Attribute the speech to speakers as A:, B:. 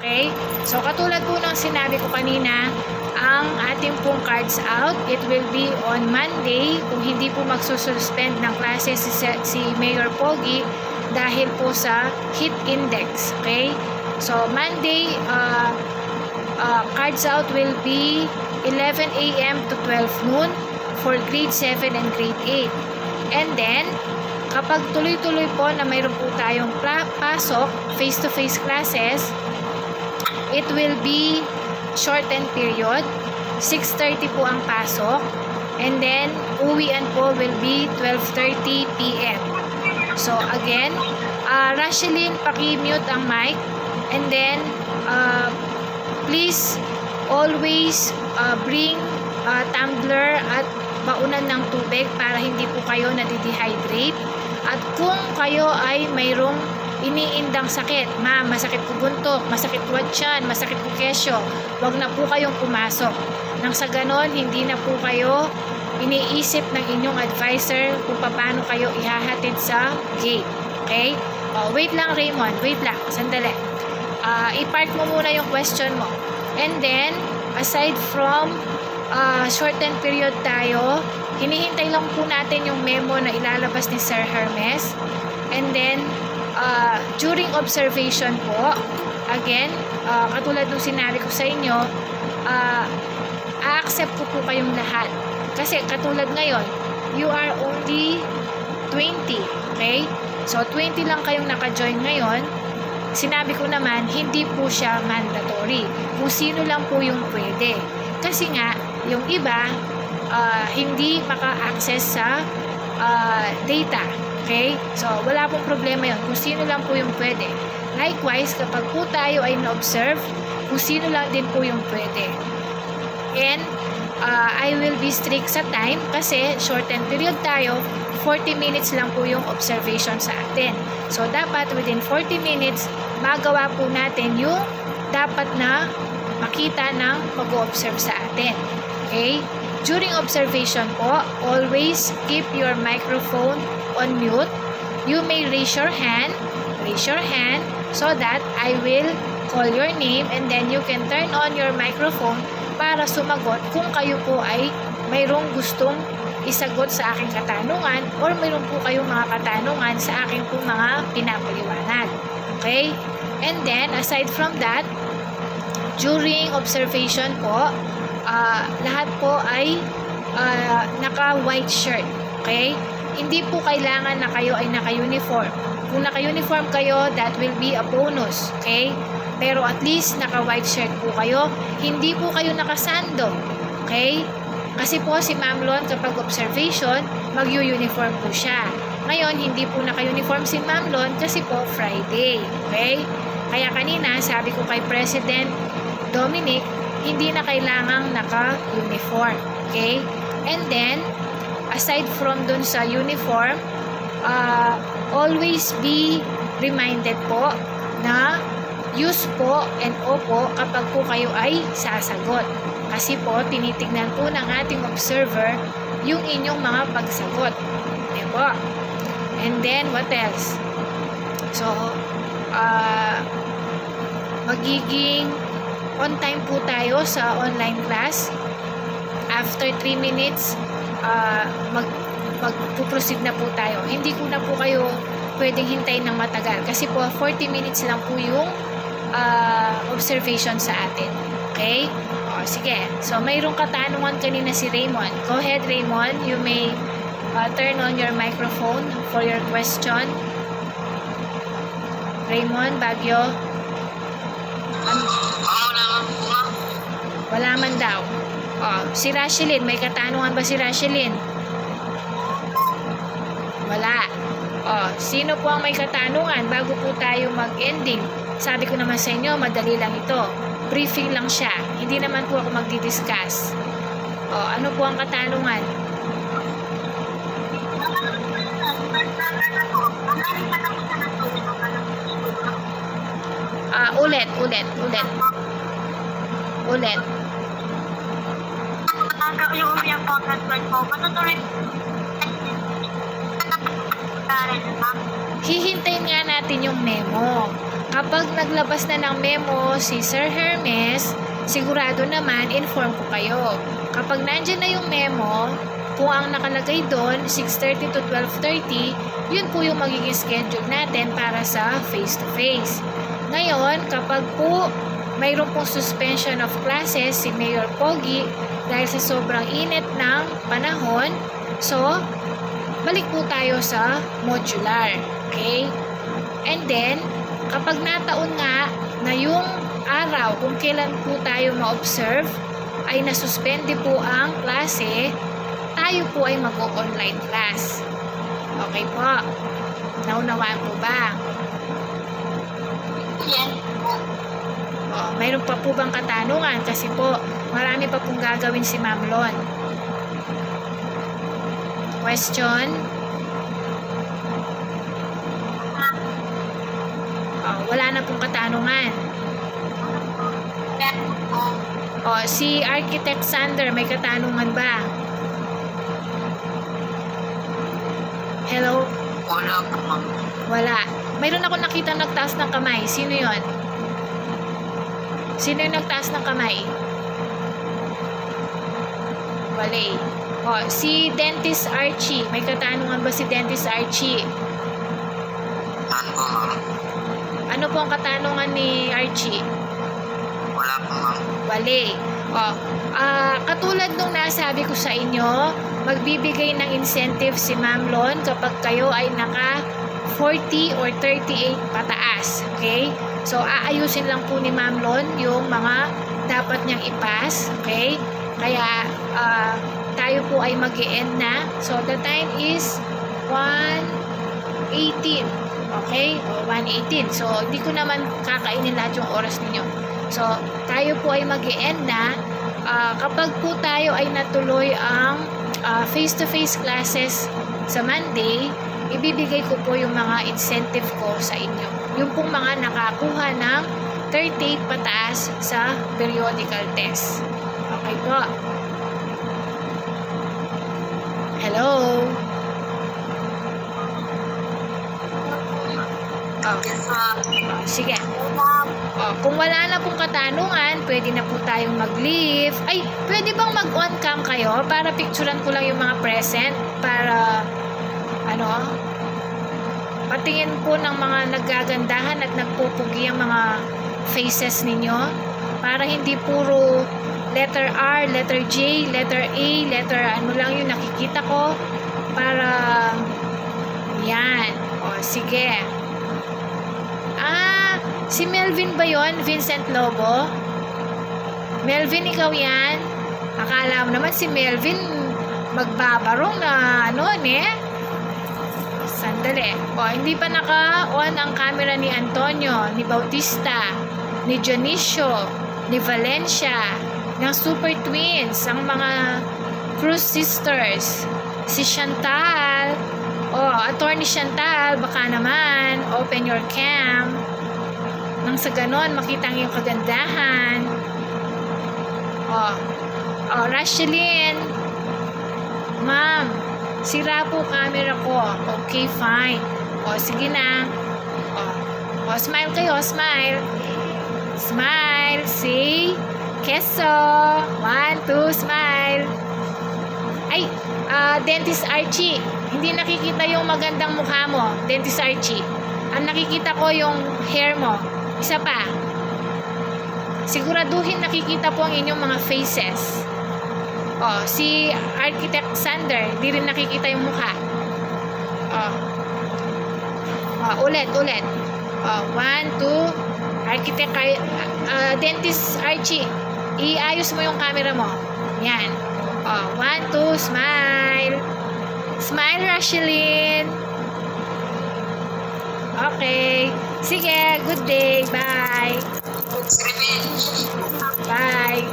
A: Okay? So, katulad po ng sinabi ko kanina, ang ating pong cards out, it will be on Monday kung hindi po magsususpend ng klase si Mayor Pogi dahil po sa heat index. Okay? So, Monday, cards out will be 11 a.m. to 12 noon for grade 7 and grade 8. And then, kapag tuloy-tuloy po na mayroon po tayong pasok, face-to-face classes, it will be shortened period. 6:30 po ang pasok. And then, uwian po will be 12:30 p.m. So, again, Rashelyn, paki-mute ang mic. And then, please always bring tumbler at baunan ng tubig para hindi po kayo nadidehydrate. At kung kayo ay mayroong iniindang sakit, ma'am, masakit po buntok, masakit po tiyan, masakit po kesyo, wag na po kayong pumasok. Nang sa ganon, hindi na po kayo iniisip ng inyong advisor kung paano kayo ihahatid sa gate. Okay? Wait lang, Raymond. Wait lang. Sandali. I-park mo muna yung question mo. And then, aside from shortened period tayo, hinihintay lang po natin yung memo na ilalabas ni Sir Hermes. And then, during observation po, again, katulad ng sinabi ko sa inyo, a-accept ko po kayong lahat. Kasi katulad ngayon, you are only 20, okay? So, 20 lang kayong naka-join ngayon. Sinabi ko naman, hindi po siya mandatory. Kung sino lang po yung pwede. Kasi nga, yung iba, hindi maka-access sa data. Okay? So, wala pong problema yun. Kung sino lang po yung pwede. Likewise, kapag po tayo ay na-observe, kung sino lang din po yung pwede. And, I will be strict sa time kasi shortened period tayo, 40 minutes lang po yung observation sa atin. So, dapat within 40 minutes, magawa po natin yung dapat na makita ng mag-o-observe sa atin. Okay? During observation po, always keep your microphone on mute. You may raise your hand so that I will call your name and then you can turn on your microphone para sumagot kung kayo po ay mayroong gustong isagot sa aking katanungan or mayroon po kayong mga katanungan sa aking po mga pinapaliwanag. Okay? And then, aside from that, during observation po, lahat po ay naka-white shirt. Okay? Hindi po kailangan na kayo ay naka-uniform. Kung naka-uniform kayo, that will be a bonus. Okay? Pero at least naka-white shirt po kayo. Hindi po kayo nakasando. Okay? Kasi po si Ma'am Lon kapag observation, mag-uniform po siya. Ngayon, hindi po naka-uniform si Ma'am Lon kasi po Friday. Okay? Kaya kanina, sabi ko kay President Dominic, hindi na kailangang naka-uniform. Okay? And then, aside from dun sa uniform, always be reminded po na use po and opo kapag po kayo ay sasagot. Kasi po, tinitignan po ng ating observer yung inyong mga pagsagot. Ayan po. And then, what else? So, magiging on time po tayo sa online class. After 3 minutes, mag-proceed na po tayo. Hindi ko na po kayo pwedeng hintayin ng matagal. Kasi po, 40 minutes lang po yung observation sa atin. Okay? O, sige. So, mayroong katanungan kanina si Raymond. Go ahead, Raymond. You may turn on your microphone for your question. Raymond, Baguio. Wala man daw. O, si Rashelyn. May katanungan ba si Rashelyn? Wala. O, sino po ang may katanungan bago po tayo mag-ending? Sabi ko naman sa inyo, madali lang ito. Briefing lang siya. Hindi naman po ako magdi-discuss. O, ano po ang katanungan? Ulit.
B: Yung umiyang po transfer po, matutuloy
A: hihintayin nga natin yung memo. kapag naglabas na ng memo si Sir Hermes, sigurado naman inform ko kayo. Kapag nandyan na yung memo, kung ang nakalagay doon 6:30 to 12:30, yun po yung magiging schedule natin para sa face-to-face. Ngayon, kapag po mayroon pong suspension of classes si Mayor Pogi dahil sa sobrang init ng panahon, so balik po tayo sa modular. Okay? And then, kapag nataon nga na yung araw kung kailan po tayo ma-observe ay nasuspende po ang klase, tayo po ay mag-online class. Okay po? Naunawaan po ba?
B: Yes po.
A: Mayroon pa po bang katanungan? Kasi po, marami pa pong gagawin si Ma'am Lon. Question? Wala na pong katanungan.
B: Yes po.
A: Si Architect Sander, may katanungan ba? Hello?
B: Wala po, ma'am.
A: Wala. Mayroon ako nakita nagtaas ng kamay. Sino yon? Sino yung nagtaas ng kamay? Wala. Si Dentist Archie. May katanungan ba si Dentist Archie?
B: Saan po, ma'am?
A: Ano po ang katanungan ni Archie?
B: Wala po, ma'am.
A: Wala. Katulad nung nasabi ko sa inyo, magbibigay ng incentive si Ma'am Lon kapag kayo ay naka 40 or 38 pataas. Okay? So, aayusin lang po ni Ma'am Lon yung mga dapat niyang ipas. Okay? Kaya, tayo po ay mag-e-end na. So, the time is 1:18. Okay? O, 1:18. So, hindi ko naman kakainin lahat yung oras ninyo. So, tayo po ay mag-e-end na. Kapag po tayo ay natuloy ang face-to-face classes sa Monday, ibibigay ko po yung mga incentive ko sa inyo. Yung pong mga nakakuha ng 38 pataas sa periodical test. Okay po. Hello?
B: Yes, ma'am.
A: Sige.
B: Ma'am.
A: Kung wala na pong katanungan, pwede na po tayong mag-leave. Ay, pwede bang mag-on cam kayo para picturean ko lang yung mga present para patingin po ng mga nagagandahan at nagpupugi ang mga faces ninyo para hindi puro letter R, letter J, letter A, letter ano lang yung nakikita ko para yan. Sige. Si Melvin ba yon? Vincent Lobo? Melvin, ikaw yan? Akala mo naman si Melvin magbabarong na Sandali. Hindi pa naka-on ang camera ni Antonio, ni Bautista, ni Dionisio, ni Valencia, ng Super Twins, ang mga Cruz Sisters, si Chantal, Attorney Chantal, baka naman, open your cam. Nang sa ganon, makita ang iyong kagandahan. Rashelyn, ma'am, sira po camera ko. Okay, fine. Sige na. Smile kayo, smile. Smile, say, keso. 1, 2, smile. Ay, Dentist Archie, hindi nakikita yung magandang mukha mo, Dentist Archie. Ang nakikita ko yung hair mo. Isa pa. Siguraduhin nakikita po ang inyong mga faces. Si Architect Sander, di rin nakikita yung mukha. Ulit. 1, 2. Architect, Dentist Archie, iayos mo yung camera mo. Yan. 1, 2, smile. Smile, Rashelyn. Okay. Sige, good day. Bye. Bye.